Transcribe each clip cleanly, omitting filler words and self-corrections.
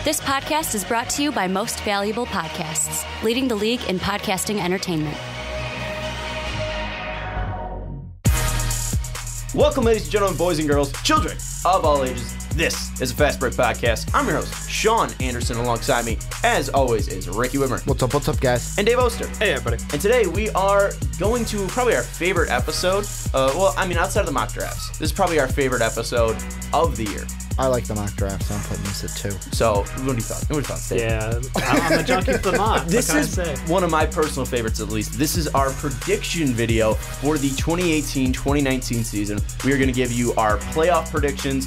This podcast is brought to you by Most Valuable Podcasts, leading the league in podcasting entertainment. Welcome, ladies and gentlemen, boys and girls, children of all ages. This is a Fast Break Podcast. I'm your host, Sean Anderson. Alongside me, as always, is Ricky Widmer. What's up, guys? And Dave Oster. Hey, everybody. And today we are going to probably our favorite episode. Outside of the mock drafts. This is probably our favorite episode of the year. I like the mock drafts, so I'm putting this at 2. So, what do you thought? Dave? Yeah, I'm a junkie for the mock. This is one of my personal favorites, at least. This is our prediction video for the 2018-2019 season. We are going to give you our playoff predictions,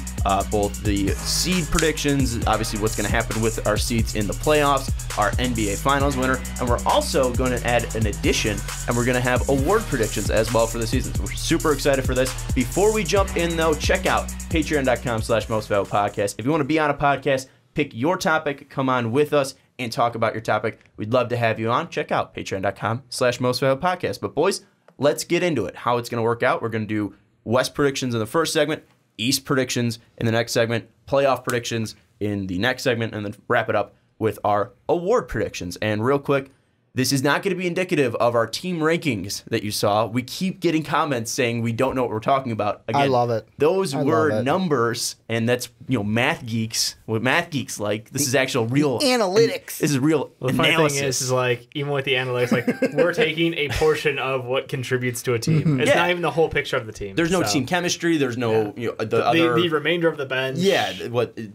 both the seed predictions, obviously what's going to happen with our seeds in the playoffs, our NBA Finals winner, and we're also going to add an addition, and we're going to have award predictions as well for the season. So we're super excited for this. Before we jump in, though, check out patreon.com/mostvaluable podcast. If you want to be on a podcast, pick your topic, come on with us, and talk about your topic. We'd love to have you on. Check out patreon.com/mostvaluable podcast. But boys, let's get into it. How it's going to work out. We're going to do West predictions in the first segment, East predictions in the next segment, playoff predictions in the next segment, and then wrap it up with our award predictions. And real quick, this is not going to be indicative of our team rankings that you saw. We keep getting comments saying we don't know what we're talking about. Again, I love it. Those were numbers, and that's math geeks. What math geeks like. This is actual real analytics. This is real the analysis. funny thing is like even with the analytics, we're taking a portion of what contributes to a team. It's not even the whole picture of the team. There's no team chemistry. There's no the remainder of the bench. Yeah,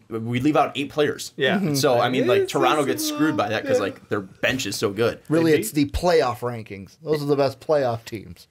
we leave out 8 players. Yeah. So I mean, Toronto gets screwed by that because their bench is so good. Really, it's the playoff rankings. Those are the best playoff teams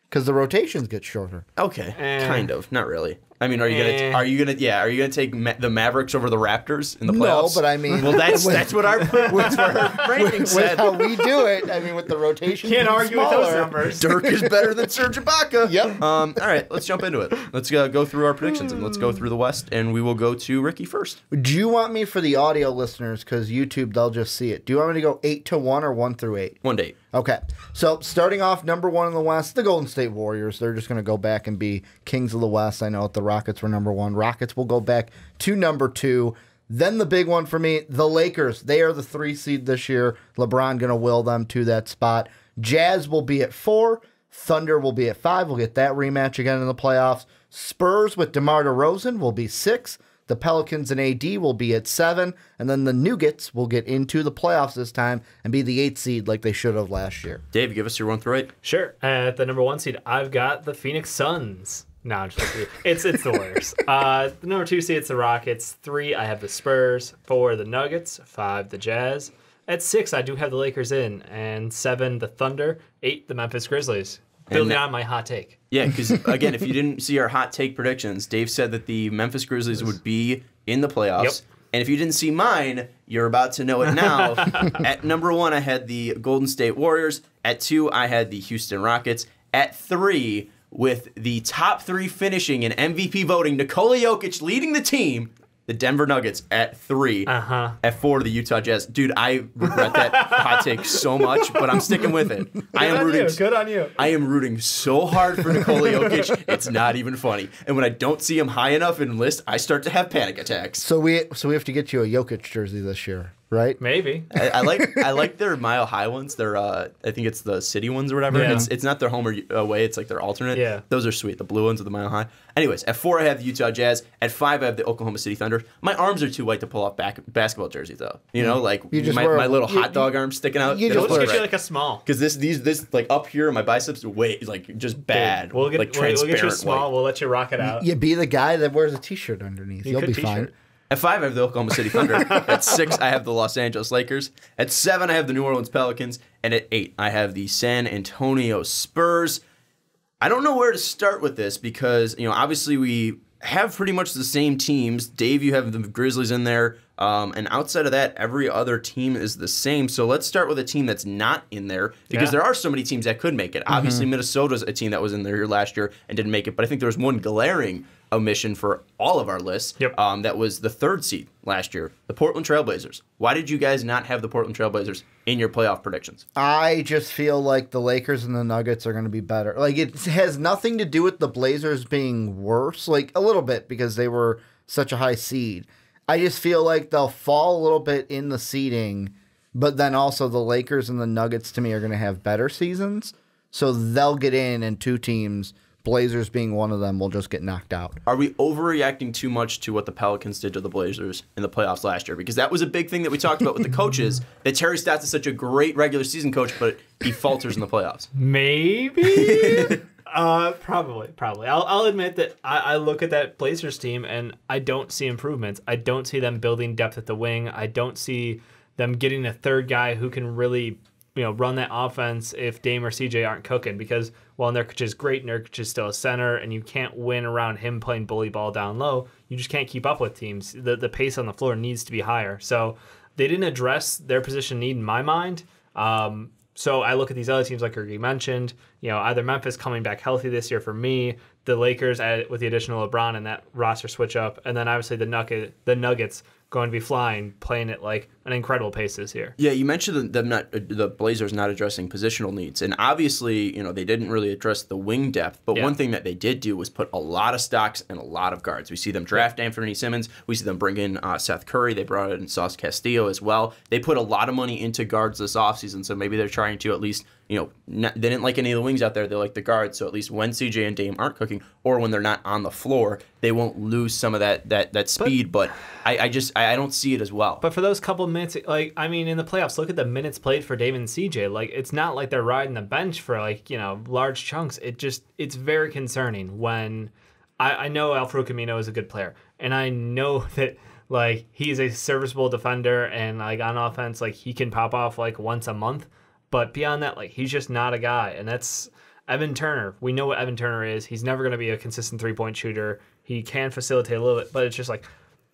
because the rotations get shorter. Okay, kind of, not really. I mean, are you gonna take the Mavericks over the Raptors in the playoffs? No, but I mean, well, that's what our rankings said. With how we do it, I mean, with the rotation, can't argue with those numbers. Dirk is better than Serge Ibaka. Yep. All right, let's jump into it. Let's go through our predictions and let's go through the West, and we will go to Ricky first. Do you want me for the audio listeners? Because YouTube, they'll just see it. Do you want me to go 8 to 1 or 1 through 8? 1 to 8. Okay, so starting off, number 1 in the West, the Golden State Warriors. They're just going to go back and be kings of the West. I know the Rockets were number 1. Rockets will go back to number 2. Then the big one for me, the Lakers. They are the 3 seed this year. LeBron going to will them to that spot. Jazz will be at 4. Thunder will be at 5. We'll get that rematch again in the playoffs. Spurs with DeMar DeRozan will be 6. The Pelicans and AD will be at 7, and then the Nuggets will get into the playoffs this time and be the 8th seed like they should have last year. Dave, give us your 1 through 8. Sure. At the number 1 seed, I've got the Phoenix Suns. No, I'm just kidding. It's the Warriors. The number 2 seed, it's the Rockets. 3, I have the Spurs. 4, the Nuggets. 5, the Jazz. At 6, I do have the Lakers in, and 7, the Thunder. 8, the Memphis Grizzlies. Building on my hot take. Yeah, because, again, if you didn't see our hot take predictions, Dave said that the Memphis Grizzlies would be in the playoffs. Yep. And if you didn't see mine, you're about to know it now. At number 1, I had the Golden State Warriors. At 2, I had the Houston Rockets. At 3, with the top 3 finishing in MVP voting, Nikola Jokic leading the team, the Denver Nuggets at 3. At 4, the Utah Jazz. Dude, I regret that hot take so much, but I'm sticking with it. Good on you. I am rooting so hard for Nikola Jokic, it's not even funny. And when I don't see him high enough in list, I start to have panic attacks. So we have to get you a Jokic jersey this year, right? Maybe. I like their mile high ones. They're I think it's the city ones or whatever. Yeah. It's not their home or away. It's like their alternate. Yeah. Those are sweet. The blue ones with the mile high. Anyways, at 4 I have the Utah Jazz. At 5 I have the Oklahoma City Thunder. My arms are too white to pull off basketball jerseys though. You know, like my little hot dog arm sticking out. Let's get you like a small. Because this like up here, my biceps are way like just bad. We'll get you a small. White. We'll let you rock it out. You be the guy that wears a t-shirt underneath. You'll be fine. At 5, I have the Oklahoma City Thunder. At 6, I have the Los Angeles Lakers. At 7, I have the New Orleans Pelicans. And at 8, I have the San Antonio Spurs. I don't know where to start with this because, obviously we have pretty much the same teams. Dave, you have the Grizzlies in there. And outside of that, every other team is the same. So let's start with a team that's not in there because there are so many teams that could make it. Obviously, Minnesota's a team that was in there last year and didn't make it. But I think there was one glaring omission for all of our lists. Yep. That was the 3rd seed last year, the Portland Trailblazers. Why did you guys not have the Portland Trailblazers in your playoff predictions? I just feel like the Lakers and the Nuggets are going to be better. Like, it has nothing to do with the Blazers being worse, like a little bit because they were such a high seed. I just feel like they'll fall a little bit in the seeding, but then also the Lakers and the Nuggets to me are going to have better seasons. So they'll get in, and two teams, Blazers being one of them, will just get knocked out. Are we overreacting too much to what the Pelicans did to the Blazers in the playoffs last year? Because that was a big thing that we talked about with the coaches, that Terry Stotts is such a great regular season coach, but he falters in the playoffs. Maybe? Probably. I'll admit that I look at that Blazers team, and I don't see improvements. I don't see them building depth at the wing. I don't see them getting a third guy who can really run that offense if Dame or CJ aren't cooking, because while Nurkic is great, Nurkic is still a center, and you can't win around him playing bully ball down low. You just can't keep up with teams. The pace on the floor needs to be higher. So they didn't address their position need in my mind. So I look at these other teams like you mentioned, either Memphis coming back healthy this year for me, the Lakers with the additional LeBron and that roster switch up, and then obviously the Nuggets going to be flying, playing at like an incredible pace this year. Yeah, you mentioned the Blazers not addressing positional needs, and obviously, they didn't really address the wing depth. But one thing that they did do was put a lot of stocks and a lot of guards. We see them draft Anthony Simmons. We see them bring in Seth Curry. They brought in Sauce Castillo as well. They put a lot of money into guards this offseason, so maybe they're trying to at least, they didn't like any of the wings out there. They like the guards, so at least when CJ and Dame aren't cooking, or when they're not on the floor, they won't lose some of that speed. But I don't see it as well. But for those couple minutes, in the playoffs, look at the minutes played for Dame and CJ. Like, it's not like they're riding the bench for large chunks. It's very concerning when I know Al-Farouq Amino is a good player, and I know that he's a serviceable defender, and on offense, he can pop off once a month. But beyond that, he's just not a guy. And that's Evan Turner. We know what Evan Turner is. He's never going to be a consistent three-point shooter. He can facilitate a little bit, but it's just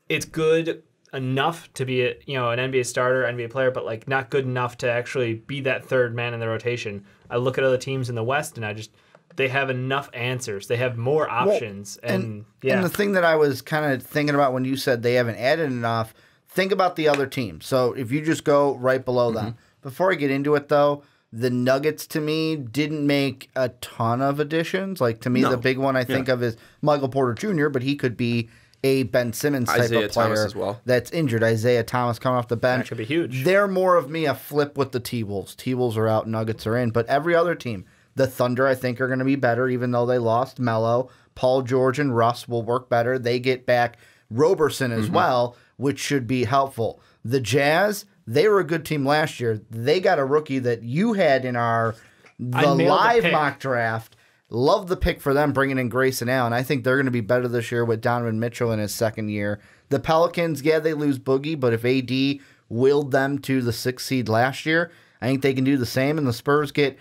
it's good enough to be an NBA starter, NBA player, but not good enough to actually be that third man in the rotation. I look at other teams in the West, and they have enough answers. They have more options. Well, and the thing that I was kind of thinking about when you said they haven't added enough, think about the other teams. So if you just go right below them. Before I get into it, though, the Nuggets, to me, didn't make a ton of additions. To me, the big one I think of is Michael Porter Jr., but he could be a Ben Simmons type Isaiah of player Thomas as well. That's injured. Isaiah Thomas coming off the bench. That could be huge. They're more of me a flip with the T-Wolves. T-Wolves are out, Nuggets are in. But every other team, the Thunder, I think, are going to be better, even though they lost Melo. Paul George and Russ will work better. They get back Roberson as well, which should be helpful. The Jazz, they were a good team last year. They got a rookie that you had in the live mock draft. Love the pick for them, bringing in Grayson Allen. I think they're going to be better this year with Donovan Mitchell in his second year. The Pelicans, they lose Boogie, but if AD willed them to the 6th seed last year, I think they can do the same. And the Spurs they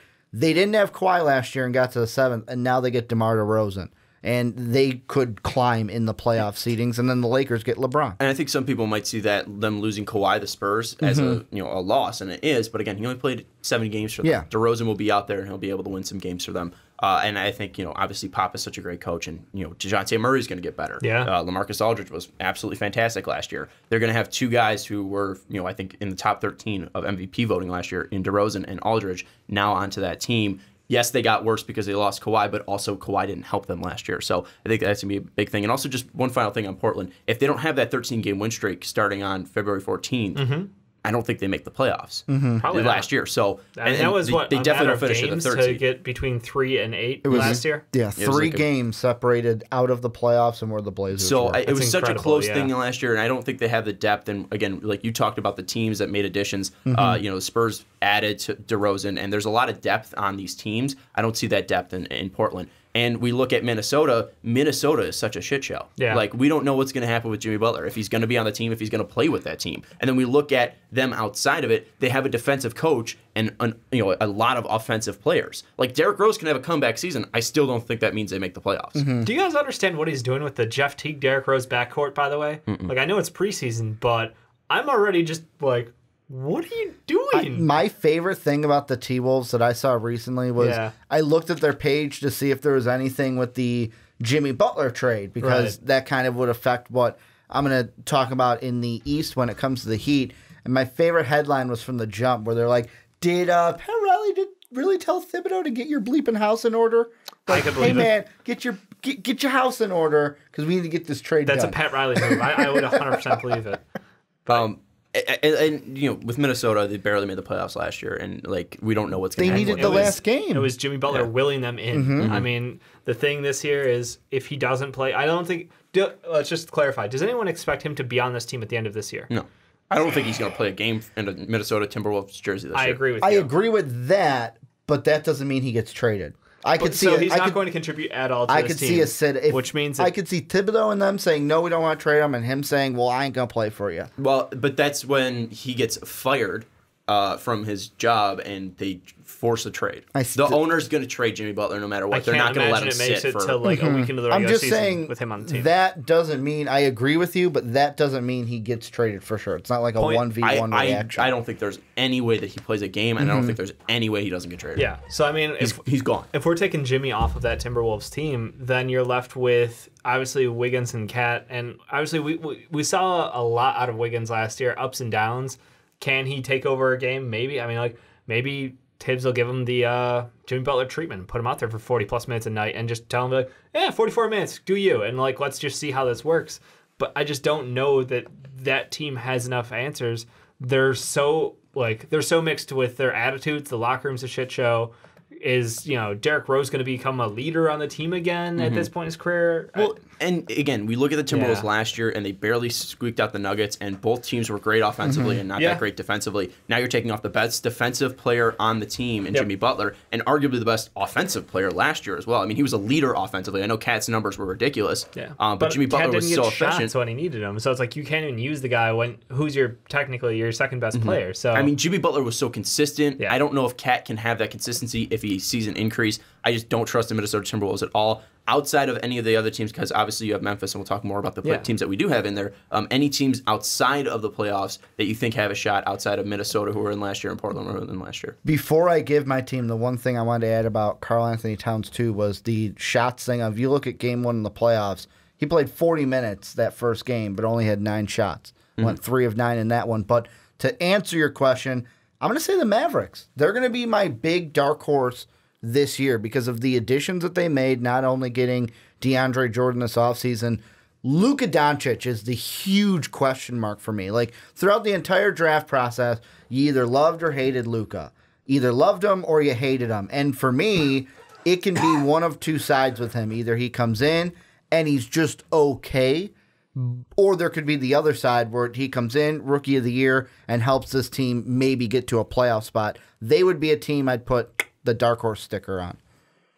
didn't have Kawhi last year and got to the 7th, and now they get DeMar DeRozan. And they could climb in the playoff seedings, and then the Lakers get LeBron. And I think some people might see that them losing Kawhi, the Spurs, as a loss, and it is. But again, he only played 70 games for them. Yeah. DeRozan will be out there, and he'll be able to win some games for them. And I think obviously Pop is such a great coach, and DeJounte Murray is going to get better. Yeah. LaMarcus Aldridge was absolutely fantastic last year. They're going to have two guys who were I think in the top 13 of MVP voting last year in DeRozan and Aldridge now onto that team. Yes, they got worse because they lost Kawhi, but also Kawhi didn't help them last year. So I think that's going to be a big thing. And also just one final thing on Portland. If they don't have that 13-game win streak starting on February 14th, I don't think they make the playoffs. Probably last year. So and that was they definitely don't finish in the third to seed. get between 3 and 8 last year. Yeah, 3 games separated out of the playoffs and where the Blazers were. It was such a close thing last year, and I don't think they have the depth. And again, like you talked about the teams that made additions, the Spurs added to DeRozan, and there's a lot of depth on these teams. I don't see that depth in Portland. And we look at Minnesota. Minnesota is such a shit show. Yeah. We don't know what's going to happen with Jimmy Butler, if he's going to be on the team, if he's going to play with that team. And then we look at them outside of it. They have a defensive coach and a lot of offensive players. Derrick Rose can have a comeback season. I still don't think that means they make the playoffs. Do you guys understand what he's doing with the Jeff Teague, Derrick Rose backcourt, by the way? I know it's preseason, but I'm already just what are you doing? My favorite thing about the T-Wolves that I saw recently was I looked at their page to see if there was anything with the Jimmy Butler trade, because that kind of would affect what I'm going to talk about in the East when it comes to the Heat. And my favorite headline was from The Jump, where they're like, did Pat Riley really tell Thibodeau to get your bleeping house in order? I could believe hey, man, get your get your house in order because we need to get this trade That's done. a Pat Riley move. I would 100% believe it. And with Minnesota, they barely made the playoffs last year, and we don't know what's going to happen. They needed the last game. It was Jimmy Butler willing them in. I mean, the thing this year is if he doesn't play, I don't think. Let's just clarify. Does anyone expect him to be on this team at the end of this year? No. I don't think he's going to play a game in a Minnesota Timberwolves jersey this year. I agree with you. I agree with that, but that doesn't mean he gets traded. So he's not going to contribute at all to I this could team. see which means I could see Thibodeau and them saying, no, we don't want to trade him, and him saying, well, I ain't going to play for you. Well, but that's when he gets fired from his job, and they force a trade. The owner's going to trade Jimmy Butler no matter what. They're not going to let him sit for... till a week into the regular season with him on the team. That doesn't mean... I agree with you, but that doesn't mean he gets traded for sure. It's not like a 1v1 reaction. I don't think there's any way that he plays a game, and I don't think there's any way he doesn't get traded. Yeah, so I mean... He's gone. If we're taking Jimmy off of that Timberwolves team, then you're left with, obviously, Wiggins and Cat, and obviously we saw a lot out of Wiggins last year, ups and downs. Can he take over a game? Maybe. I mean, maybe Tibbs will give him the Jimmy Butler treatment and put him out there for 40-plus minutes a night and just tell him, 44 minutes, do you. And, let's just see how this works. But I just don't know that team has enough answers. They're so mixed with their attitudes. The locker room's a shit show. Is, Derrick Rose going to become a leader on the team again at this point in his career? Well, and again, we look at the Timberwolves last year, and they barely squeaked out the Nuggets, and both teams were great offensively and not that great defensively. Now you're taking off the best defensive player on the team in Jimmy Butler, and arguably the best offensive player last year as well. I mean, he was a leader offensively. I know Cat's numbers were ridiculous, but Jimmy Butler was so efficient. So when he needed him. So it's like you can't even use the guy who's technically your second best player. So I mean, Jimmy Butler was so consistent. I don't know if Cat can have that consistency if he sees an increase. I just don't trust the Minnesota Timberwolves at all. Outside of any of the other teams, because obviously you have Memphis, and we'll talk more about the teams that we do have in there. Any teams outside of the playoffs that you think have a shot outside of Minnesota, who were in last year, and Portland who were in last year? Before I give my team, the one thing I wanted to add about Karl Anthony Towns, too, was the shots thing. If you look at game 1 in the playoffs, he played 40 minutes that first game, but only had 9 shots. Went 3 of 9 in that one. But to answer your question, I'm going to say the Mavericks. They're going to be my big dark horse this year because of the additions that they made, not only getting DeAndre Jordan this offseason. Luka Doncic is the huge question mark for me. Throughout the entire draft process, you either loved or hated Luka. Either loved him or you hated him. And for me, it can be one of two sides with him. Either he comes in and he's just okay, or there could be the other side where he comes in, Rookie of the Year, and helps this team maybe get to a playoff spot. They would be a team I'd put the dark horse sticker on.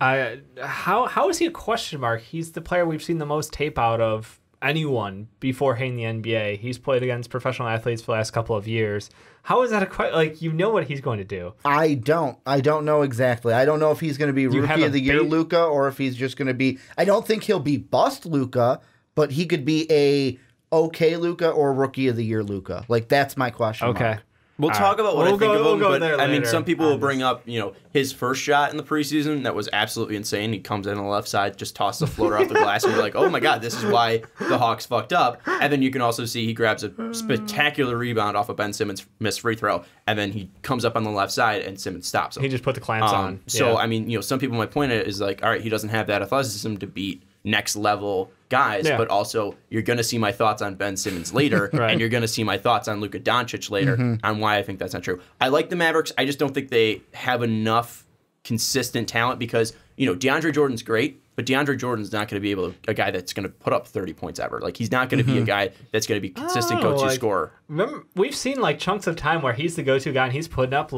How is he a question mark? He's the player we've seen the most tape out of anyone before hitting the NBA. He's played against professional athletes for the last couple of years. How is that a question? You know what he's going to do. I don't know exactly. I don't know if he's going to be Rookie of the Year Luka or if he's just going to be... I don't think he'll be bust Luka, but he could be a okay Luka or Rookie of the Year Luka. That's my question mark. We'll talk about what I think of him, but I mean, some people will bring up, his first shot in the preseason that was absolutely insane. He comes in on the left side, just tosses a floater off the glass, and you're like, oh my God, this is why the Hawks fucked up. And then you can also see he grabs a spectacular rebound off of Ben Simmons' missed free throw, and then he comes up on the left side, and Simmons stops him. He just put the clamps on. So, I mean, some people might point at it as all right, he doesn't have that athleticism to beat next level guys, but also you're going to see my thoughts on Ben Simmons later, and you're going to see my thoughts on Luka Doncic later on why I think that's not true. I like the Mavericks. I just don't think they have enough consistent talent because, DeAndre Jordan's great, but DeAndre Jordan's not going to be a guy that's going to put up 30 points ever. He's not going to be a guy that's going to be consistent go-to scorer. Remember, we've seen chunks of time where he's the go-to guy and he's putting up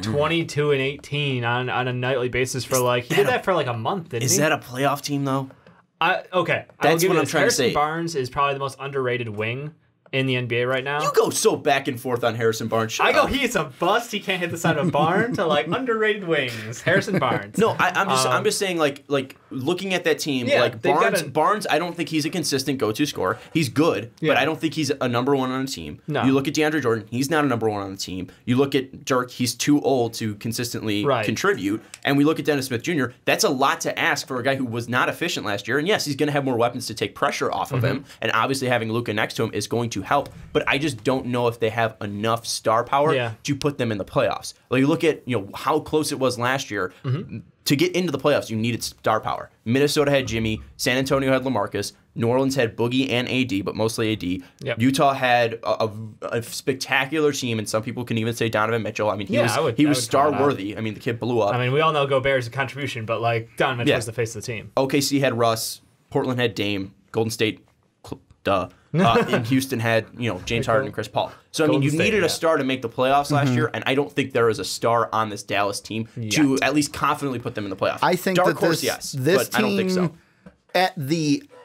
22 and 18 on a nightly basis for he did that for a month, didn't he? Is that a playoff team though? Okay. That's what I'm trying to say. Harrison Barnes is probably the most underrated wing in the NBA right now. You go so back and forth on Harrison Barnes. He's a bust. He can't hit the side of a barn to underrated wings. Harrison Barnes. No, I'm just saying looking at that team, Barnes, I don't think he's a consistent go-to scorer. He's good, but I don't think he's a number one on a team. No. You look at DeAndre Jordan, he's not a number one on the team. You look at Dirk, he's too old to consistently contribute. And we look at Dennis Smith Jr., that's a lot to ask for a guy who was not efficient last year. And yes, he's going to have more weapons to take pressure off of him. And obviously having Luka next to him is going to help. But I just don't know if they have enough star power to put them in the playoffs. You look at how close it was last year. to get into the playoffs, you needed star power. Minnesota had Jimmy. San Antonio had LaMarcus. New Orleans had Boogie and AD, but mostly AD. Yep. Utah had a spectacular team, and some people can even say Donovan Mitchell. I mean, he was star-worthy. I mean, the kid blew up. I mean, we all know Gobert's a contribution, but, like, Donovan Mitchell was the face of the team. OKC had Russ. Portland had Dame. Golden State, duh. And Houston had, James Harden and Chris Paul. So, I mean, you needed a star to make the playoffs last year, and I don't think there is a star on this Dallas team to at least confidently put them in the playoffs. I think Dark that horse, this but I don't think so. At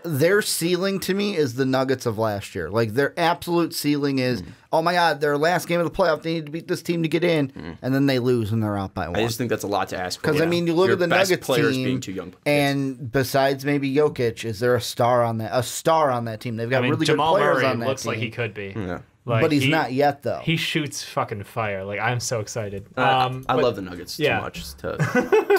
their ceiling to me is the Nuggets of last year. Like, their absolute ceiling is, oh my God, their last game of the playoff, they need to beat this team to get in, and then they lose and they're out by one. I just think that's a lot to ask for. Because, I mean, you look at the Nuggets players team, being too young. and besides maybe Jokic, is there a star on that team? They've got really Jamal good players Murray on that looks team. like he could be. Yeah. Like, but he's not yet, though. He shoots fucking fire. Like, I'm so excited. I love the Nuggets too much to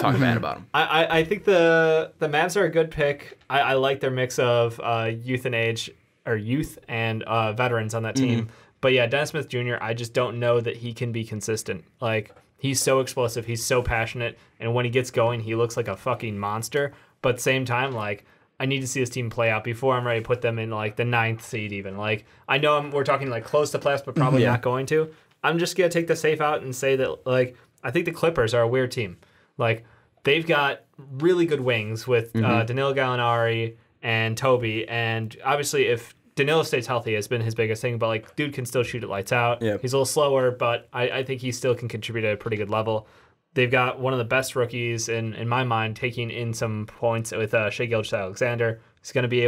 talk bad about them. I think the Mavs are a good pick. I like their mix of youth and veterans on that team. But yeah, Dennis Smith Jr., I just don't know that he can be consistent. Like, he's so explosive, he's so passionate, and when he gets going, he looks like a fucking monster. But at the same time, like, I need to see this team play out before I'm ready to put them in, like, the 9th seed even. Like, I know we're talking, like, close to playoffs, but probably not going to. I'm just going to take the safe out and say that, like, I think the Clippers are a weird team. Like, they've got really good wings with Danilo Gallinari and Toby. And obviously, if Danilo stays healthy, has been his biggest thing. But, like, dude can still shoot it lights out. Yeah. He's a little slower, but I think he still can contribute at a pretty good level. They've got one of the best rookies, in my mind, taking in some points with Shai Gilgeous-Alexander. He's going to be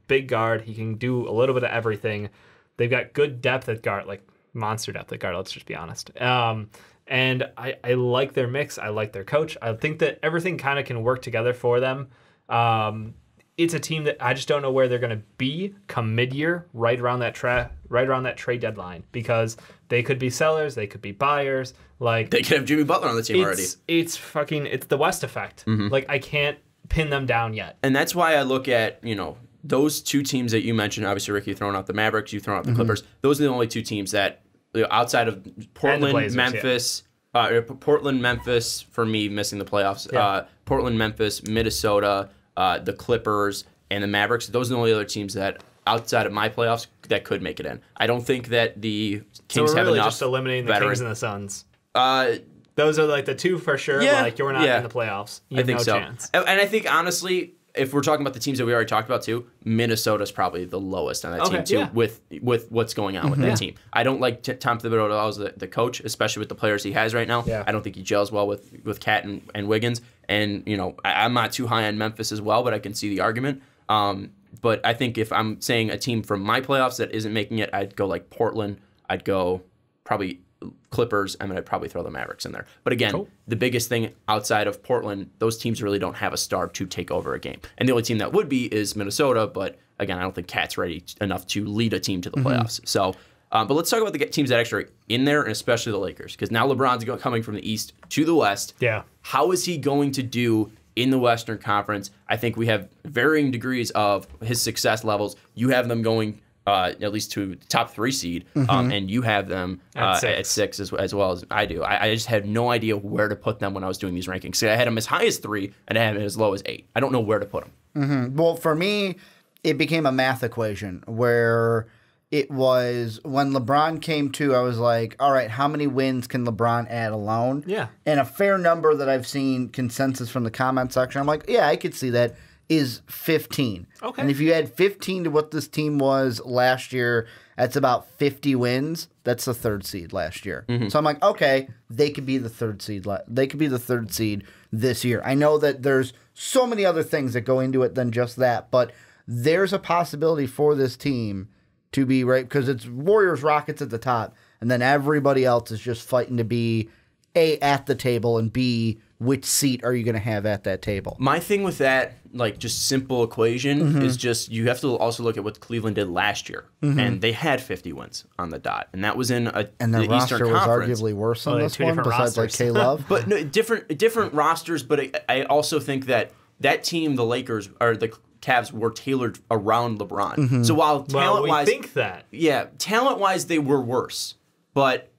big guard. He can do a little bit of everything. They've got good depth at guard, like monster depth at guard, let's just be honest. And I like their mix. I like their coach. I think that everything kind of can work together for them. It's a team that I just don't know where they're going to be come mid-year, right around that trade deadline, because they could be sellers, they could be buyers. Like, they could have Jimmy Butler on the team already. It's the West effect. Like, I can't pin them down yet. And that's why I look at, those two teams that you mentioned. Obviously, Ricky, throwing out the Mavericks, you throwing out the Clippers. Those are the only two teams that, outside of Portland, Blazers, Memphis, Portland, Memphis, for me, missing the playoffs. Yeah. Portland, Memphis, Minnesota, the Clippers, and the Mavericks. Those are the only other teams that, outside of my playoffs, that could make it in. I don't think that the Kings have enough. So we're really just eliminating the Kings and the Suns. Those are like the two for sure. Yeah, like, you're not in the playoffs. You have no chance. And I think, honestly, if we're talking about the teams that we already talked about too, Minnesota's probably the lowest on that team too, with what's going on with that team. I don't like Tom Thibodeau as the coach, especially with the players he has right now. Yeah. I don't think he gels well with Cat and Wiggins. And, I'm not too high on Memphis as well, but I can see the argument. But I think if I'm saying a team from my playoffs that isn't making it, I'd go like Portland. I'd go probably Clippers, and then I'd probably throw the Mavericks in there. But again, the biggest thing outside of Portland, those teams really don't have a star to take over a game. And the only team that would be is Minnesota, but again, I don't think Cat's ready enough to lead a team to the playoffs. So, but let's talk about the teams that actually are in there, and especially the Lakers, because now LeBron's coming from the East to the West. Yeah. How is he going to do in the Western Conference? I think we have varying degrees of his success levels. You have them going at least to the top 3 seed, and you have them at 6 as well as I do. I just had no idea where to put them when I was doing these rankings. So I had them as high as 3, and I had them as low as 8. I don't know where to put them. Well, for me, it became a math equation where it was when LeBron came to, I was like, all right, how many wins can LeBron add alone? Yeah. And a fair number that I've seen consensus from the comment section, I'm like, yeah, I could see that, is 15. Okay. And if you add 15 to what this team was last year, that's about 50 wins. That's the 3rd seed last year. So I'm like, okay, they could be the 3rd seed. They could be the 3rd seed this year. I know that there's so many other things that go into it than just that, but there's a possibility for this team to be right, because it's Warriors, Rockets at the top, and then everybody else is just fighting to be A, at the table, and B, which seat are you going to have at that table? My thing with that, like, just simple equation is just you have to also look at what Cleveland did last year, and they had 50 wins on the dot, and that was in the roster Eastern was Conference. Arguably worse on this one, besides like K-Love. But no, different rosters. But I also think that team, the Lakers or the Cavs, were tailored around LeBron. So while talent-wise, we think that, talent-wise they were worse, but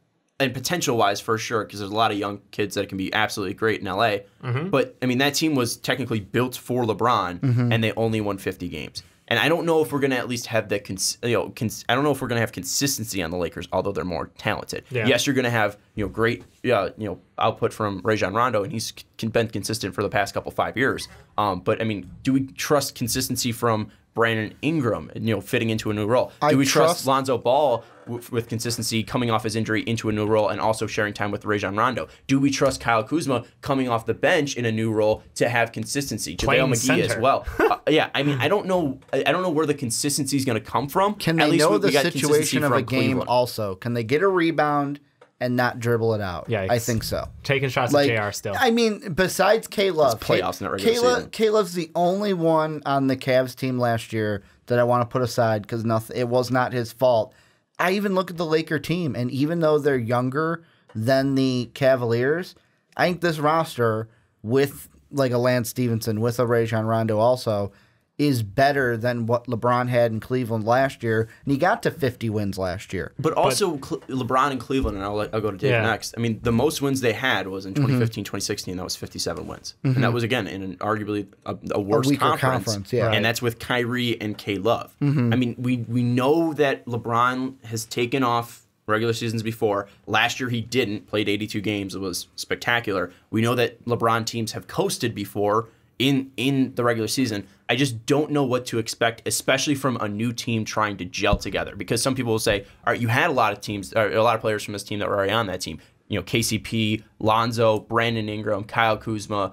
and potential-wise, for sure, because there's a lot of young kids that can be absolutely great in LA. But, I mean, that team was technically built for LeBron, and they only won 50 games. And I don't know if we're going to at least have that, I don't know if we're going to have consistency on the Lakers, although they're more talented. Yeah. Yes, you're going to have, great, output from Rajon Rondo, and he's been consistent for the past 5 years. But, I mean, do we trust consistency from Brandon Ingram, fitting into a new role? Do we trust Lonzo Ball with consistency coming off his injury into a new role and also sharing time with Rajon Rondo? Do we trust Kyle Kuzma coming off the bench in a new role to have consistency? JaVale McGee as well. I mean, I don't know where the consistency is going to come from. Can they know the situation of a game also? Can they get a rebound and not dribble it out? Yeah, I think so. Taking shots at JR still. I mean, besides K-Love. Playoffs, not regular season. K-Love's the only one on the Cavs team last year that I want to put aside because it was not his fault. I even look at the Laker team, and even though they're younger than the Cavaliers, I think this roster with like a Lance Stevenson, with a Rajon Rondo also, is better than what LeBron had in Cleveland last year, and he got to 50 wins last year. But also LeBron in Cleveland, and I'll go to Dave next. I mean, the most wins they had was in 2015, 2016. That was 57 wins. And that was, again, in arguably a worse conference. And that's with Kyrie and K-Love. I mean, we know that LeBron has taken off regular seasons before. Last year he didn't, played 82 games. It was spectacular. We know that LeBron teams have coasted before in the regular season. I just don't know what to expect, especially from a new team trying to gel together. Because some people will say, all right, you had a lot of teams, or a lot of players from this team that were already on that team. KCP, Lonzo, Brandon Ingram, Kyle Kuzma,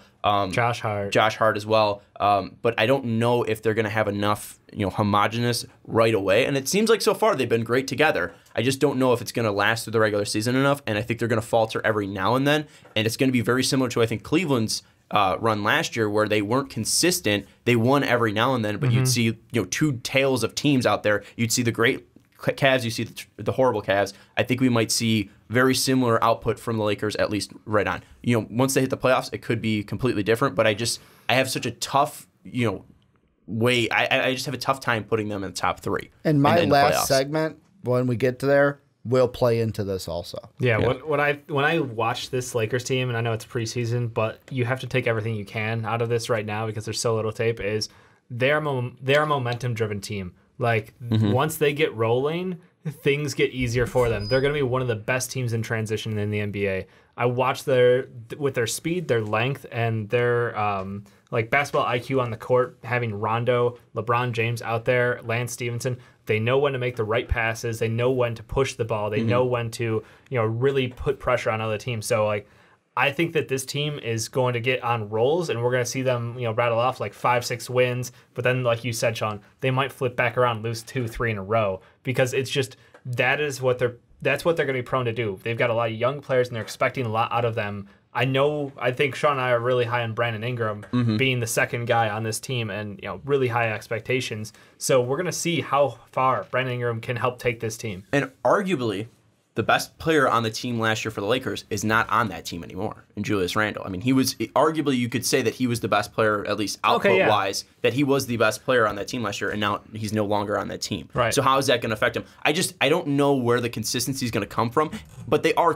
Josh Hart as well. But I don't know if they're going to have enough, homogenous right away. And it seems like so far they've been great together. I just don't know if it's going to last through the regular season enough. And I think they're going to falter every now and then. And it's going to be very similar to, I think, Cleveland's run last year, where they weren't consistent. They won every now and then, but you'd see two tails of teams out there. You'd see the great Cavs, you see the horrible Cavs. I think we might see very similar output from the Lakers, at least right on. Once they hit the playoffs, it could be completely different. But I have such a tough way. I just have a tough time putting them in the top three. And my last segment, when we get to there, will play into this also. Yeah. When I watch this Lakers team, and I know it's preseason, but you have to take everything you can out of this right now because there's so little tape, is they're a momentum-driven team. Like, once they get rolling, things get easier for them. They're going to be one of the best teams in transition in the NBA. I watch with their speed, their length, and their basketball IQ on the court, having Rondo, LeBron James out there, Lance Stevenson. They know when to make the right passes. They know when to push the ball. They know when to really put pressure on other teams. So I think that this team is going to get on rolls, and we're going to see them, rattle off 5-6 wins. But then, like you said, Sean, they might flip back around and lose 2-3 in a row, because it's just that's what they're going to be prone to do. They've got a lot of young players, and they're expecting a lot out of them. I think Sean and I are really high on Brandon Ingram being the second guy on this team, and really high expectations. So we're going to see how far Brandon Ingram can help take this team. And arguably, the best player on the team last year for the Lakers is not on that team anymore, in Julius Randle. I mean, he was arguably, you could say that he was the best player, at least output-wise, that he was the best player on that team last year, and now he's no longer on that team. Right. So how is that going to affect him? I don't know where the consistency is going to come from, but they are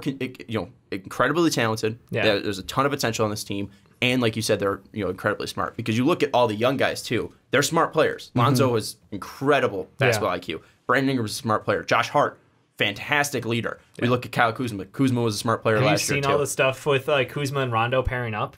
incredibly talented. Yeah. There's a ton of potential on this team, and like you said, they're incredibly smart, because you look at all the young guys too. They're smart players. Lonzo has incredible basketball IQ. Brandon Ingram's a smart player. Josh Hart, fantastic leader. We look at Kyle Kuzma. Kuzma was a smart player last year, too. Have you seen all the stuff with Kuzma and Rondo pairing up?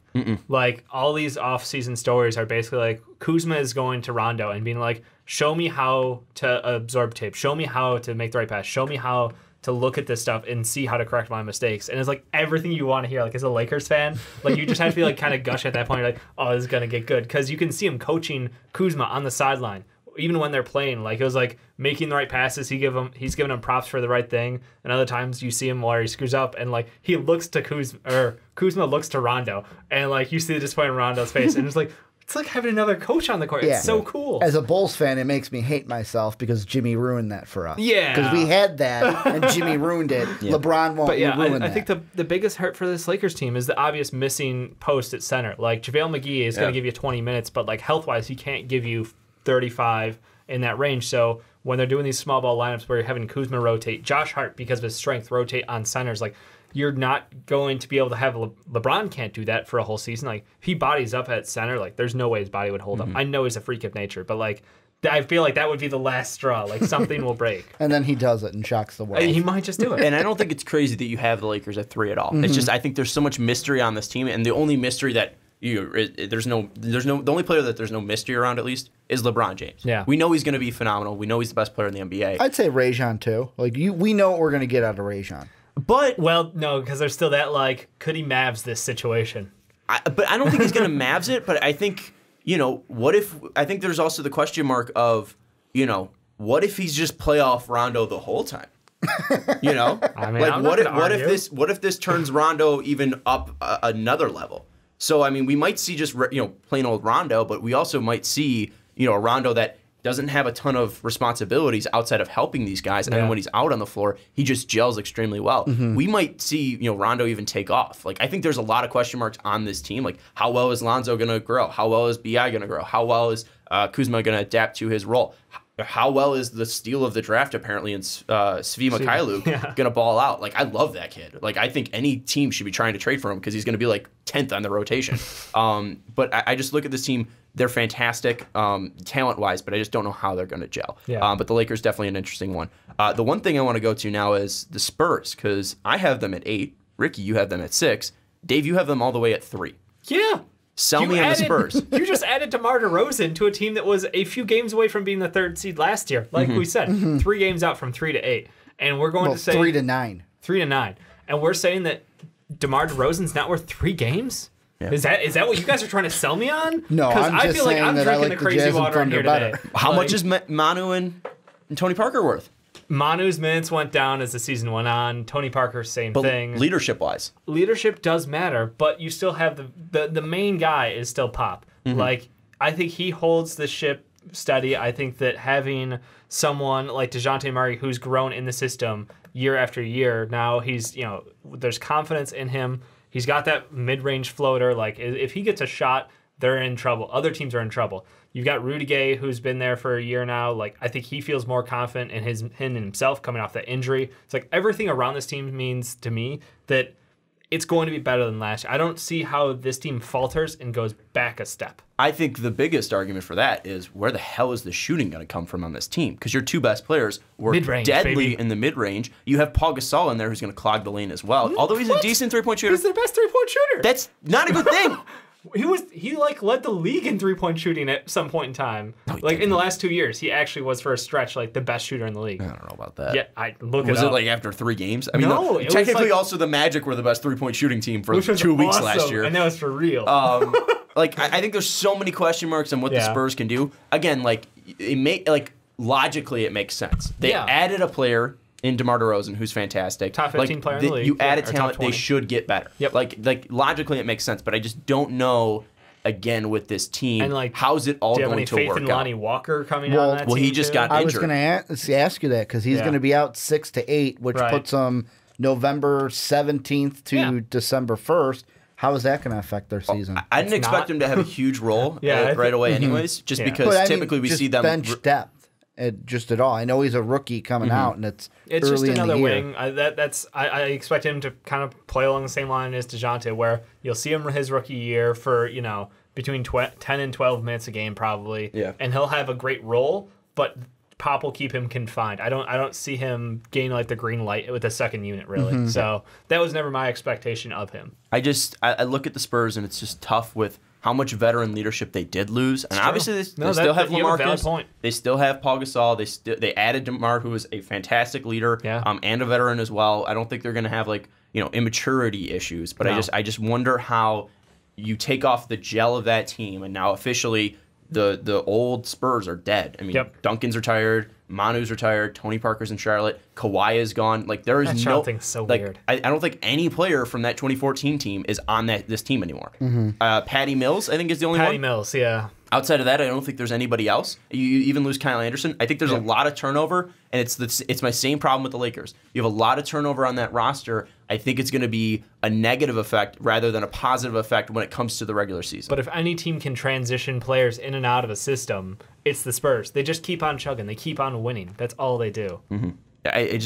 All these off-season stories are basically Kuzma is going to Rondo and being like, show me how to absorb tape. Show me how to make the right pass. Show me how to look at this stuff and see how to correct my mistakes. And it's everything you want to hear. As a Lakers fan, you just have to be kind of gush at that point. You're like, oh, this is going to get good. Because you can see him coaching Kuzma on the sideline. Even when they're playing, it was making the right passes. He's giving him props for the right thing. And other times you see him where he screws up, and he looks to Kuzma, or Kuzma looks to Rondo, and you see the disappointment in Rondo's face, and it's like having another coach on the court. It's so cool. As a Bulls fan, it makes me hate myself because Jimmy ruined that for us. Yeah, because we had that and Jimmy ruined it. LeBron won't ruin that. I think the biggest hurt for this Lakers team is the obvious missing post at center. JaVale McGee is going to give you 20 minutes, but health wise, he can't give you 35 in that range. So when they're doing these small ball lineups where you're having Kuzma rotate, Josh Hart, because of his strength, rotate on centers, like, you're not going to be able to have LeBron can't do that for a whole season. Like, if he bodies up at center, like, there's no way his body would hold up. I know he's a freak of nature, but, like, I feel like that would be the last straw. Like, something will break. And then he does it and shocks the world. He might just do it. And I don't think it's crazy that you have the Lakers at 3 at all. It's just I think there's so much mystery on this team, and the only mystery that the only player that there's no mystery around at least is LeBron James. Yeah. We know he's going to be phenomenal. We know he's the best player in the NBA. I'd say Rajon too. Like we know what we're gonna get out of Rajon. But well, no, because there's still that, like, could he Mavs this situation? But I don't think he's going to Mavs it. But I think, I think there's also the question mark of, what if he's just playoff Rondo the whole time? I mean, like I'm what not gonna if argue. this turns Rondo even up another level? So I mean, we might see just plain old Rondo, but we also might see a Rondo that doesn't have a ton of responsibilities outside of helping these guys, and then when he's out on the floor, he just gels extremely well. We might see Rondo even take off. Like, I think there's a lot of question marks on this team. Like, how well is Lonzo going to grow? How well is Bi going to grow? How well is Kuzma going to adapt to his role? How well is the steal of the draft apparently in Svi Mykhailiuk going to ball out? Like, I love that kid. Like, I think any team should be trying to trade for him because he's going to be like 10th on the rotation. But I just look at this team. They're fantastic talent-wise, but I just don't know how they're going to gel. Yeah. But the Lakers definitely an interesting one. The one thing I want to go to now is the Spurs, because I have them at 8. Ricky, you have them at 6. Dave, you have them all the way at 3. Yeah. Sell me on the Spurs. You just added DeMar DeRozan to a team that was a few games away from being the 3rd seed last year. Like we said, 3 games out from 3 to 8. And we're going to say 3 to 9. 3 to 9. And we're saying that DeMar DeRozan's not worth 3 games? Yeah. Is that what you guys are trying to sell me on? No, I'm I just feel like saying I'm that I drinking like the the crazy Jazz and water in here Thunder today. better. How much is Manu and Tony Parker worth? Manu's minutes went down as the season went on. Tony Parker, same thing. Leadership-wise. Leadership does matter, but you still have the main guy is still Pop. Like, I think he holds the ship steady. I think that having someone like DeJounte Murray who's grown in the system year after year, now he's, there's confidence in him. He's got that mid-range floater. Like, if he gets a shot, they're in trouble. Other teams are in trouble. You've got Rudy Gay, who's been there for a year now. Like, I think he feels more confident in him and himself coming off that injury. It's like everything around this team means to me that it's going to be better than last year. I don't see how this team falters and goes back a step. I think the biggest argument for that is where the hell is the shooting going to come from on this team? Because your 2 best players were Mid-range, deadly baby. in the mid-range. You have Paul Gasol in there who's going to clog the lane as well. Although he's a decent 3-point shooter. He's their best 3-point shooter. That's not a good thing. He led the league in 3-point shooting at some point in time. Like, in the last 2 years, he actually was for a stretch like the best shooter in the league. I don't know about that. Yeah, I look Was it it up. like after 3 games? I mean, No, it was technically like- also the Magic were the best 3-point shooting team for Which was 2 weeks awesome, last year. and that was for real. Like, I think there's so many question marks on what the Yeah. Spurs can do. Again, logically it makes sense. They added a player in DeMar DeRozan who's fantastic. Top 15 player in the league. You add a Or top talent, they 20. should get better. Yep. Like logically it makes sense, but I just don't know. Again, with this team, And, like, how's it all do you have going any to faith work in out? Lonnie Walker coming Well- on that well, team he just too? got I was injured. going to ask you that because he's Yeah. going to be out 6 to 8, which Right. puts him November 17th to Yeah. December 1st. How is that going to affect their season? I didn't It's expect not. him to have a huge role Yeah, I right think- away, anyways. Just Yeah. because But I mean, typically we just see them. bench depth. Just at all. I know he's a rookie coming out, and it's It's early just in another the year. wing. I expect him to kind of play along the same line as DeJounte, where you'll see him his rookie year for, between 10 and 12 minutes a game probably. Yeah. And he'll have a great role, but Pop will keep him confined. I don't see him gain like the green light with the second unit really. So that was never my expectation of him. I look at the Spurs and it's just tough with how much veteran leadership they did lose, and true. obviously they No, still have you have a valid LaMarcus. point. They still have Paul Gasol. They added DeMar, who is a fantastic leader, Yeah. and a veteran as well. I don't think they're going to have immaturity issues, but No. I just wonder how you take off the gel of that team, and now officially the old Spurs are dead. I mean, Yep. Duncan's retired, Manu's retired, Tony Parker's in Charlotte, Kawhi is gone. Like there is That no Charlotte thing's so like, weird. I don't think any player from that 2014 team is on this team anymore. Patty Mills, I think, is the only Patty one. Mills, yeah. Outside of that, I don't think there's anybody else. You even lose Kyle Anderson. I think there's a lot of turnover, and it's my same problem with the Lakers. You have a lot of turnover on that roster. I think it's going to be a negative effect rather than a positive effect when it comes to the regular season. But if any team can transition players in and out of a system, it's the Spurs. They just keep on chugging. They keep on winning. That's all they do. Mm-hmm. I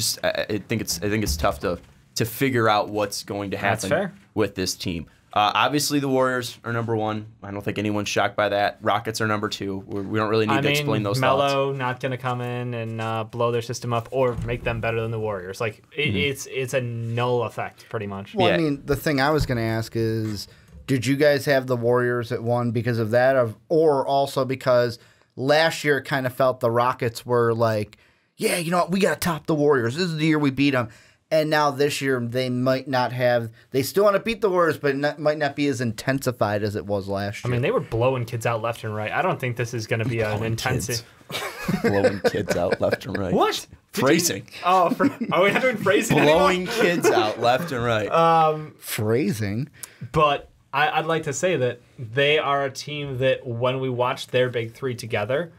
think it's tough to figure out what's going to happen with this team. Obviously, the Warriors are number one. I don't think anyone's shocked by that. Rockets are number two. We don't really need to explain those thoughts. Melo not going to come in and blow their system up or make them better than the Warriors. Like it's a null effect, pretty much. Well, I mean, the thing I was going to ask is, did you guys have the Warriors at one because of that, or also because last year it kind of felt the Rockets were like, yeah, you know what, we got to top the Warriors. This is the year we beat them. And now this year, they might not have. They still want to beat the Warriors, but it might not be as intensified as it was last year. I mean, they were blowing kids out left and right. I don't think this is going to be an intensity. Blowing kids out left and right. What? Phrasing. Are we not doing phrasing Blowing anymore? kids out left and right. Phrasing. But I'd like to say that they are a team that when we watched their big three together,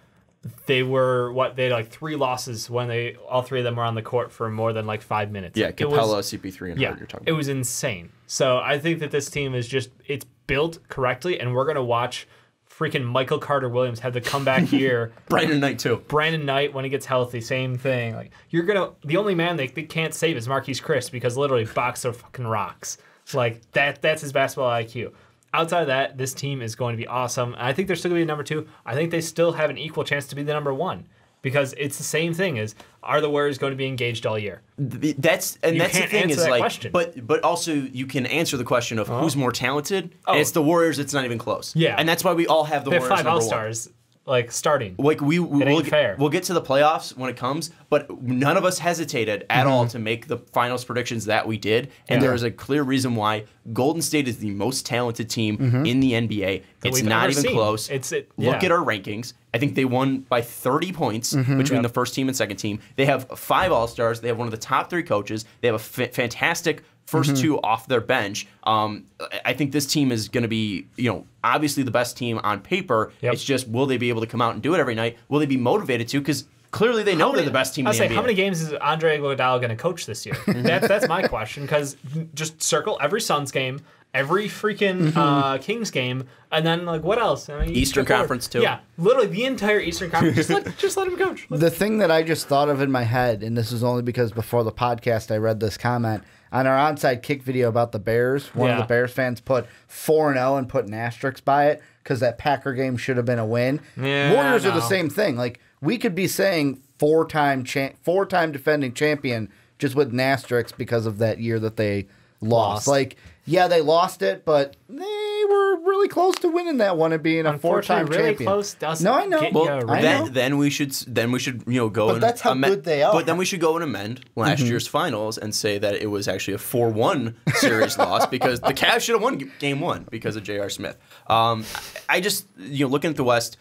they had like 3 losses when all 3 of them were on the court for more than like 5 minutes. Yeah, Capella, CP3, and Hart you're talking about. It was insane. So I think that this team is it's built correctly, and we're going to watch freaking Michael Carter-Williams have the comeback year. Brandon Knight, too. Brandon Knight, when he gets healthy, same thing. Like the only man they can't save is Marquise Chris because literally box of fucking rocks. Like that's his basketball IQ. Outside of that, this team is going to be awesome. And I think they're still going to be number 2. I think they still have an equal chance to be the number 1 because it's the same thing as, are the Warriors going to be engaged all year? That's the thing is like, question. But also you can answer the question of who's more talented. And it's the Warriors. It's not even close. Yeah. And that's why we all have the Warriors have 5 number All-Stars. Like starting. Like we'll get to the playoffs when it comes, but none of us hesitated at all to make the finals predictions that we did, and there is a clear reason why Golden State is the most talented team in the NBA. It's not even close. Look at our rankings. I think they won by 30 points between the first team and second team. They have 5 All-Stars. They have one of the top 3 coaches. They have a fantastic first 2 off their bench. I think this team is going to be, obviously the best team on paper. Yep. It's just, will they be able to come out and do it every night? Will they be motivated to? Because clearly they know they're the best team in the NBA. How many games is Andre Iguodala going to coach this year? That's my question. Because just circle every Suns game, every freaking Kings game, and then like what else? I mean, Eastern Conference too. Yeah, literally the entire Eastern Conference. just let him coach. The thing that I just thought of in my head, and this is only because before the podcast I read this comment on our onside kick video about the Bears. One of the Bears fans put 4-0 and put an asterisk by it because that Packer game should have been a win. Yeah, Warriors are the same thing. Like we could be saying 4-time defending champion just with an asterisk because of that year that they lost. Like, yeah, they lost it, but they were really close to winning that one and being a 4-time really champion. Close doesn't no, I know. Well, I know. Then we should go. But and that's how good they are. But then we should go and amend last year's finals and say that it was actually a 4-1 series loss because the Cavs should have won game 1 because of J.R. Smith. I just looking at the West.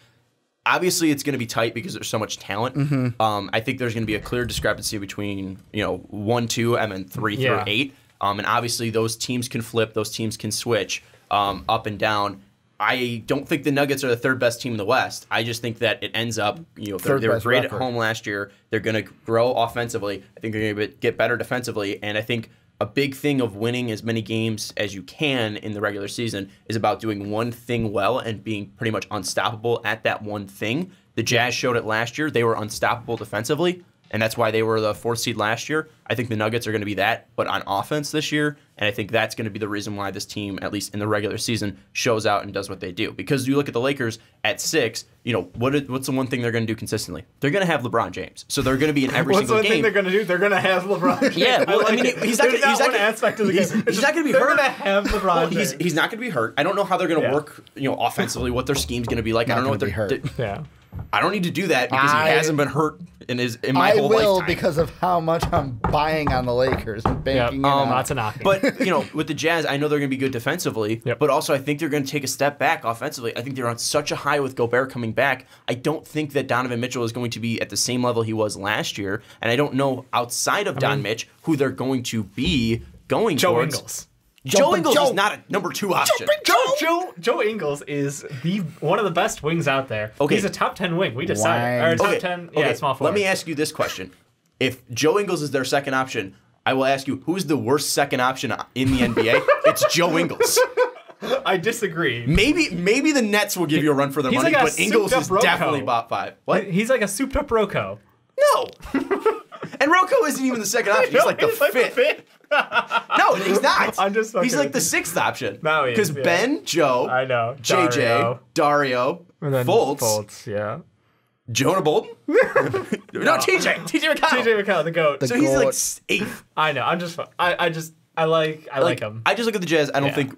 Obviously, it's going to be tight because there's so much talent. I think there's going to be a clear discrepancy between 1, 2, and then 3 through 8. And obviously, those teams can flip. Those teams can switch up and down. I don't think the Nuggets are the 3rd best team in the West. I just think that it ends up, they were great at home last year. They're going to grow offensively. I think they're going to get better defensively. And I think a big thing of winning as many games as you can in the regular season is about doing one thing well and being pretty much unstoppable at that one thing. The Jazz showed it last year. They were unstoppable defensively, and that's why they were the 4th seed last year. I think the Nuggets are going to be that, but on offense this year, and I think that's going to be the reason why this team, at least in the regular season, shows out and does what they do. Because you look at the Lakers at 6, what's the one thing they're going to do consistently? They're going to have LeBron James. So they're going to be in every single game. What's the one thing they're going to do? They're going to have LeBron James. Yeah, well, I mean, he's not going to He's not going to be hurt. They're going to have LeBron James. He's not going to be hurt. I don't know how they're going to work, offensively, what their scheme's going to be like. I don't know what they're hurt. I don't need to do that because he hasn't been hurt in my whole lifetime. I will because of how much I'm buying on the Lakers and banking on. That's a knocking. But, with the Jazz, I know they're going to be good defensively, but also I think they're going to take a step back offensively. I think they're on such a high with Gobert coming back. I don't think that Donovan Mitchell is going to be at the same level he was last year, and I don't know outside of Don Mitch who they're going to be going Joe towards. Ingles. Joe Ingles is not a number 2 option. Joe Ingles is one of the best wings out there. Okay. He's a top 10 wing. We decided. Or top 10, small forward. Let me ask you this question. If Joe Ingles is their second option, I will ask you, who's the worst second option in the NBA? It's Joe Ingles. I disagree. Maybe the Nets will give you a run for their money, like but Ingles is definitely bot 5. What? He's like a souped-up Rocco. No. And Rocco isn't even the second option. He's like the fifth. No, he's not. I'm just He's like the sixth option. No, he is, because Ben, Joe, I know, JJ, Dario, and then Fultz, yeah. Jonah Bolden. No, TJ McConnell, the goat. So he's like 8th. I know. I like him. I just look at the Jazz. I don't think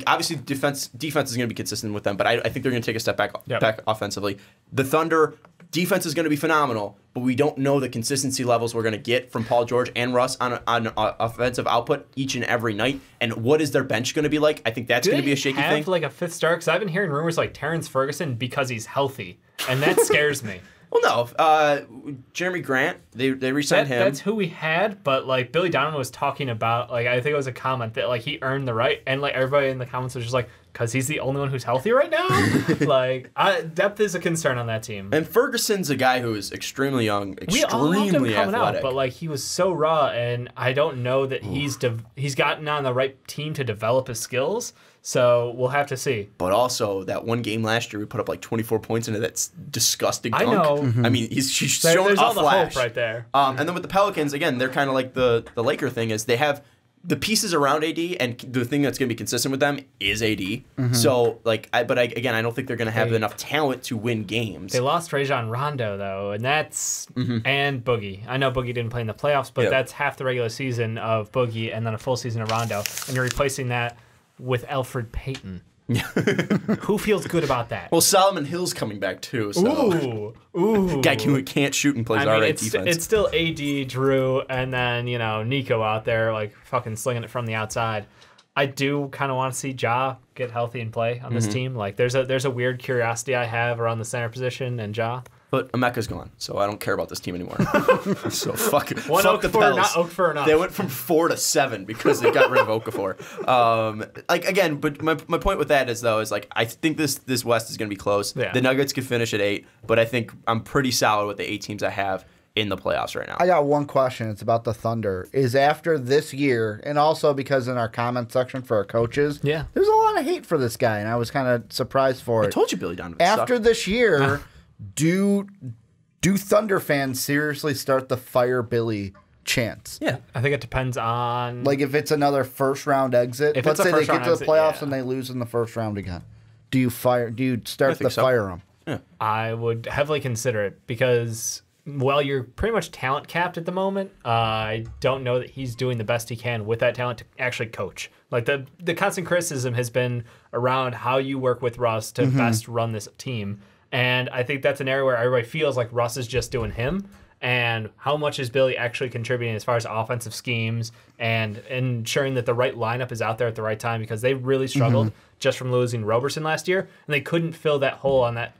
obviously defense is going to be consistent with them, but I think they're going to take a step back offensively. The Thunder defense is going to be phenomenal, but we don't know the consistency levels we're going to get from Paul George and Russ on offensive output each and every night. And what is their bench going to be like? I think that's going to be a shaky thing. Have like a fifth star? Because I've been hearing rumors like Terrence Ferguson because he's healthy, and that scares me. Well, no. Jeremy Grant, they re-signed him. That's who we had, but like Billy Donovan was talking about, like I think it was a comment that like he earned the right, and like everybody in the comments was just like, because he's the only one who's healthy right now. Depth is a concern on that team. And Ferguson's a guy who is extremely young, extremely athletic. Out, but like he was so raw, and I don't know that he's gotten on the right team to develop his skills. So we'll have to see. But also, that one game last year, we put up like 24 points into that disgusting dunk. I know. I mean, he's shown there's a all flash. the hope right there. And then with the Pelicans, again, they're kind of like the Laker thing is they have the pieces around AD, and the thing that's going to be consistent with them is AD. So, I don't think they're going to have enough talent to win games. They lost Rajon Rondo, though, and that's and Boogie. I know Boogie didn't play in the playoffs, but that's half the regular season of Boogie and then a full season of Rondo, and you're replacing that with Elfrid Payton. Who feels good about that? Well, Solomon Hill's coming back too. So. Ooh. Guy who can't shoot and plays alright defense. It's still AD, Drew, and then Nico out there like fucking slinging it from the outside. I do kind of want to see Ja get healthy and play on this team. Like there's a weird curiosity I have around the center position and Ja. But Emeka's gone, so I don't care about this team anymore. So fuck the Okafor, not Okafor enough. They went from 4 to 7 because they got rid of Okafor. But my point with that is I think this West is going to be close. Yeah. The Nuggets could finish at 8, but I think I'm pretty solid with the 8 teams I have in the playoffs right now. I got one question. It's about the Thunder. Is after this year, and also because in our comment section for our coaches, there's a lot of hate for this guy, and I was kind of surprised for it. I told you Billy Donovan After sucked. this year, do Thunder fans seriously start the fire Billy chants? Yeah, I think it depends on like if it's another first round exit. If let's it's a say they first get round to the exit, playoffs yeah. and they lose in the first round again. Do you start the fire them? Yeah. I would heavily consider it because while you're pretty much talent capped at the moment, I don't know that he's doing the best he can with that talent to actually coach. Like the constant criticism has been around how you work with Russ to best run this team. And I think that's an area where everybody feels like Russ is just doing him. And how much is Billy actually contributing as far as offensive schemes and ensuring that the right lineup is out there at the right time? Because they really struggled just from losing Roberson last year, and they couldn't fill that hole on that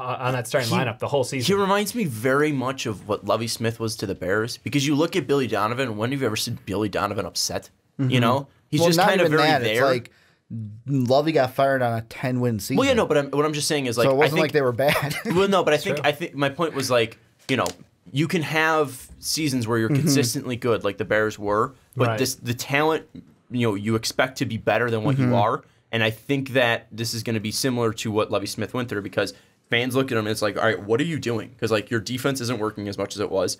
starting lineup the whole season. He reminds me very much of what Lovie Smith was to the Bears. Because you look at Billy Donovan, when have you ever seen Billy Donovan upset? You know, he's just kind of very there. It's like Lovey got fired on a 10-win season. Well, yeah, no, but what I'm just saying is so it wasn't like they were bad. Well, no, but I think my point was you can have seasons where you're consistently good, like the Bears were, but the talent, you expect to be better than what you are, and I think that this is going to be similar to what Lovie Smith went through because fans look at him and it's like, all right, what are you doing? Because your defense isn't working as much as it was.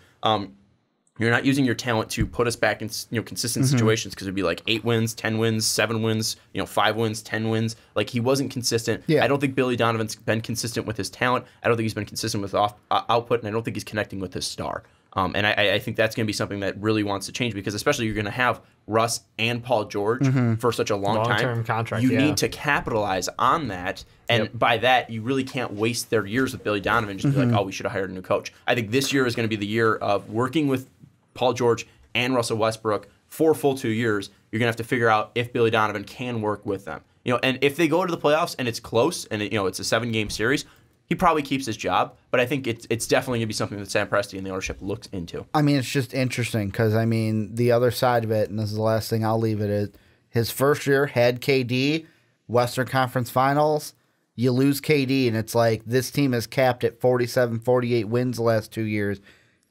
You're not using your talent to put us back in consistent situations because it'd be like 8 wins, 10 wins, 7 wins, 5 wins, 10 wins. Like he wasn't consistent. Yeah. I don't think Billy Donovan's been consistent with his talent. I don't think he's been consistent with output, and I don't think he's connecting with his star. And I think that's going to be something that really wants to change because especially you're going to have Russ and Paul George for such a long time. Long-term contract, you need to capitalize on that. And by that, you really can't waste their years with Billy Donovan and just be like, oh, we should have hired a new coach. I think this year is going to be the year of working with Paul George and Russell Westbrook for a full 2 years. You're going to have to figure out if Billy Donovan can work with them. And if they go to the playoffs and it's close and it's a 7-game series, he probably keeps his job. But I think it's definitely going to be something that Sam Presti and the ownership looks into. I mean, it's just interesting because, the other side of it, and this is the last thing I'll leave it, is his first year had KD, Western Conference Finals. You lose KD, and it's like this team is capped at 47, 48 wins the last 2 years,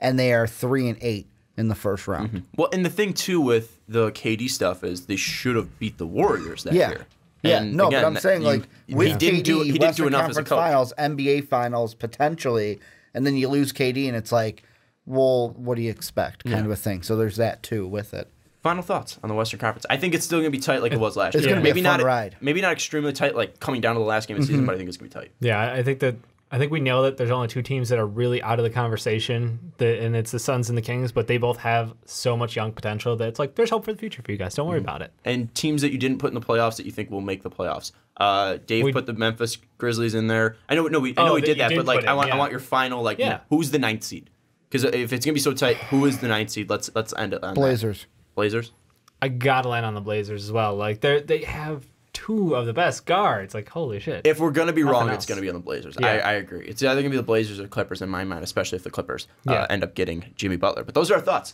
and they are 3-8. in the first round. Well, and the thing too with the KD stuff is they should have beat the Warriors that year. Yeah, And no, again, but I'm saying with he didn't KD, do Western enough as a Conference coach. Finals, NBA Finals potentially, and then you lose KD, and it's like, well, what do you expect, kind of a thing. So there's that too with it. Final thoughts on the Western Conference. I think it's still going to be tight like it was last year. It's going to be maybe a fun not, ride. Maybe not extremely tight like coming down to the last game of the season, but I think it's going to be tight. Yeah, I think we nailed it. There's only two teams that are really out of the conversation, and it's the Suns and the Kings, but they both have so much young potential that it's like there's hope for the future for you guys. Don't worry about it. And teams that you didn't put in the playoffs that you think will make the playoffs. Dave put the Memphis Grizzlies in there. I know we did that, but like I want your final who's the 9th seed? Because if it's gonna be so tight, who is the 9th seed? Let's end it on Blazers. That. Blazers. I gotta land on the Blazers as well. Like they have two of the best guards. Like holy shit. If we're gonna be wrong, else. it's gonna be on the Blazers. Yeah. I agree. It's either gonna be the Blazers or Clippers in my mind, especially if the Clippers end up getting Jimmy Butler. But those are our thoughts.